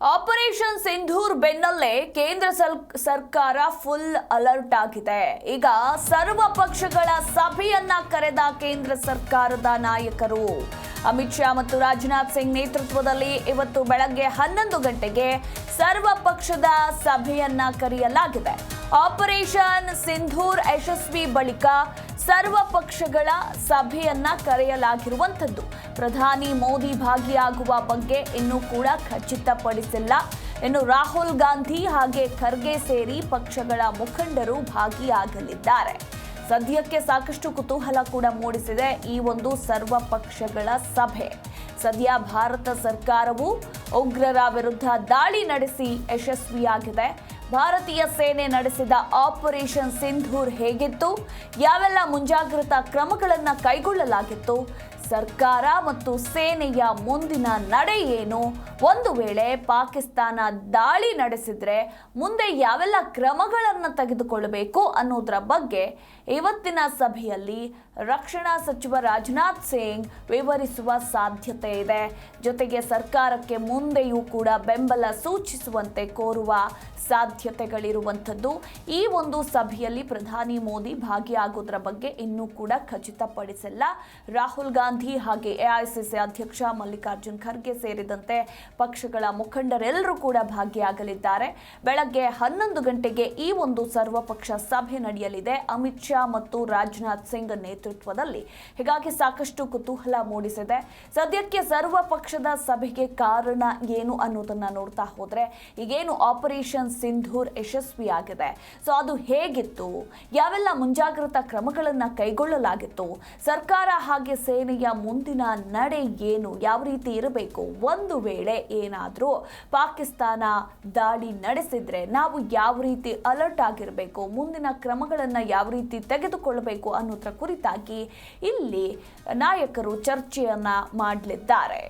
Operation Sindoor ಬೆನ್ನಲ್ಲೇ ಕೇಂದ್ರ ಸರ್ಕಾರ ಫುಲ್ ಅಲರ್ಟ್ ಆಗಿದೆ. ಈಗ ಸರ್ವ ಪಕ್ಷಗಳ ಸಭೆಯನ್ನ ಕರೆದ ಕೇಂದ್ರ ಸರ್ಕಾರದ ನಾಯಕರು ಅಮಿತ್ ಶಾ ಮತ್ತು ರಾಜನಾಥ್ ಸಿಂಗ್ ನೇತೃತ್ವದಲ್ಲಿ ಇವತ್ತು ಬೆಳಗ್ಗೆ 11 ಗಂಟೆಗೆ ಸರ್ವ ಪಕ್ಷದ ಸಭೆಯನ್ನ ಕರೆಯಲಾಗಿದೆ. ಆಪರೇಷನ್ ಸಿಂಧೂರ್ ಯಶಸ್ವಿ ಬಳಿಕ ಸರ್ವ ಪಕ್ಷಗಳ ಸಭೆಯನ್ನ ಕರೆಯಲಾಗಿರುವಂತದ್ದು. ಪ್ರಧಾನಿ ಮೋದಿ ಭಾಗಿಯಾಗುವ ಬಗ್ಗೆ ಇನ್ನೂ ಕೂಡ ಖಚಿತಪಡಿಸಿಲ್ಲ. ಇನ್ನು ರಾಹುಲ್ ಗಾಂಧಿ ಹಾಗೆ ಖರ್ಗೆ ಸೇರಿ ಪಕ್ಷಗಳ ಮುಖಂಡರು ಭಾಗಿಯಾಗಲಿದ್ದಾರೆ. ಸದ್ಯಕ್ಕೆ ಸಾಕಷ್ಟು ಕುತೂಹಲ ಕೂಡ ಮೂಡಿಸಿದೆ ಈ ಒಂದು ಸರ್ವ ಪಕ್ಷಗಳ ಸಭೆ. ಸದ್ಯ ಭಾರತ ಸರ್ಕಾರವು ಉಗ್ರರ ವಿರುದ್ಧ ದಾಳಿ ನಡೆಸಿ ಯಶಸ್ವಿಯಾಗಿದೆ. ಭಾರತೀಯ ಸೇನೆ ನಡೆಸಿದ ಆಪರೇಷನ್ ಸಿಂಧೂರ್ ಹೇಗಿತ್ತು, ಯಾವೆಲ್ಲ ಮುಂಜಾಗ್ರತಾ ಕ್ರಮಗಳನ್ನು ಕೈಗೊಳ್ಳಲಾಗಿತ್ತು, ಸರ್ಕಾರ ಮತ್ತು ಸೇನೆಯ ಮುಂದಿನ ನಡೆ ಏನು, ಒಂದು ವೇಳೆ ಪಾಕಿಸ್ತಾನ ದಾಳಿ ನಡೆಸಿದ್ರೆ ಮುಂದೆ ಯಾವೆಲ್ಲ ಕ್ರಮಗಳನ್ನು ತೆಗೆದುಕೊಳ್ಳಬೇಕು ಅನ್ನೋದರ ಬಗ್ಗೆ ಇವತ್ತಿನ ಸಭೆಯಲ್ಲಿ ರಕ್ಷಣಾ ಸಚಿವ ರಾಜನಾಥ್ ಸಿಂಗ್ ವಿವರಿಸುವ ಸಾಧ್ಯತೆ ಇದೆ. ಜೊತೆಗೆ ಸರ್ಕಾರಕ್ಕೆ ಮುಂದೆಯೂ ಕೂಡ ಬೆಂಬಲ ಸೂಚಿಸುವಂತೆ ಕೋರುವ ಸಾಧ್ಯತೆಗಳಿರುವಂಥದ್ದು. ಈ ಒಂದು ಸಭೆಯಲ್ಲಿ ಪ್ರಧಾನಿ ಮೋದಿ ಭಾಗಿಯಾಗೋದ್ರ ಬಗ್ಗೆ ಇನ್ನೂ ಕೂಡ ಖಚಿತಪಡಿಸಿಲ್ಲ. ರಾಹುಲ್ ಗಾಂಧಿ ಹಾಗೆ ಎಐಸಿಸಿ ಅಧ್ಯಕ್ಷ ಮಲ್ಲಿಕಾರ್ಜುನ್ ಖರ್ಗೆ ಸೇರಿದಂತೆ ಪಕ್ಷಗಳ ಮುಖಂಡರೆಲ್ಲರೂ ಕೂಡ ಭಾಗಿಯಾಗಲಿದ್ದಾರೆ. ಬೆಳಗ್ಗೆ 11 ಗಂಟೆಗೆ ಈ ಒಂದು ಸರ್ವಪಕ್ಷ ಸಭೆ ನಡೆಯಲಿದೆ ಅಮಿತ್ ಶಾ ಮತ್ತು ರಾಜನಾಥ್ ಸಿಂಗ್ ನೇತೃತ್ವದಲ್ಲಿ. ಹೀಗಾಗಿ ಸಾಕಷ್ಟು ಕುತೂಹಲ ಮೂಡಿಸಿದೆ. ಸದ್ಯಕ್ಕೆ ಸರ್ವ ಪಕ್ಷದ ಸಭೆಗೆ ಕಾರಣ ಏನು ಅನ್ನೋದನ್ನ ನೋಡ್ತಾ ಹೋದ್ರೆ, ಈಗೇನು ಆಪರೇಷನ್ ಸಿಂಧೂರ್ ಯಶಸ್ವಿಯಾಗಿದೆ, ಸೊ ಅದು ಹೇಗಿತ್ತು, ಯಾವೆಲ್ಲ ಮುಂಜಾಗ್ರತಾ ಕ್ರಮಗಳನ್ನು ಕೈಗೊಳ್ಳಲಾಗಿತ್ತು, ಸರ್ಕಾರ ಹಾಗೆ ಸೇನೆಯ ಮುಂದಿನ ನಡೆ ಏನು, ಯಾವ ರೀತಿ ಇರಬೇಕು, ಒಂದು ವೇಳೆ ಏನಾದರೂ ಪಾಕಿಸ್ತಾನ ದಾಳಿ ನಡೆಸಿದ್ರೆ ನಾವು ಯಾವ ರೀತಿ ಅಲರ್ಟ್ ಆಗಿರಬೇಕು, ಮುಂದಿನ ಕ್ರಮಗಳನ್ನು ಯಾವ ರೀತಿ ತೆಗೆದುಕೊಳ್ಳಬೇಕು ಅನ್ನೋದ್ರ ಕುರಿತಾಗಿ ಇಲ್ಲಿ ನಾಯಕರು ಚರ್ಚೆಯನ್ನ ಮಾಡಲಿದ್ದಾರೆ.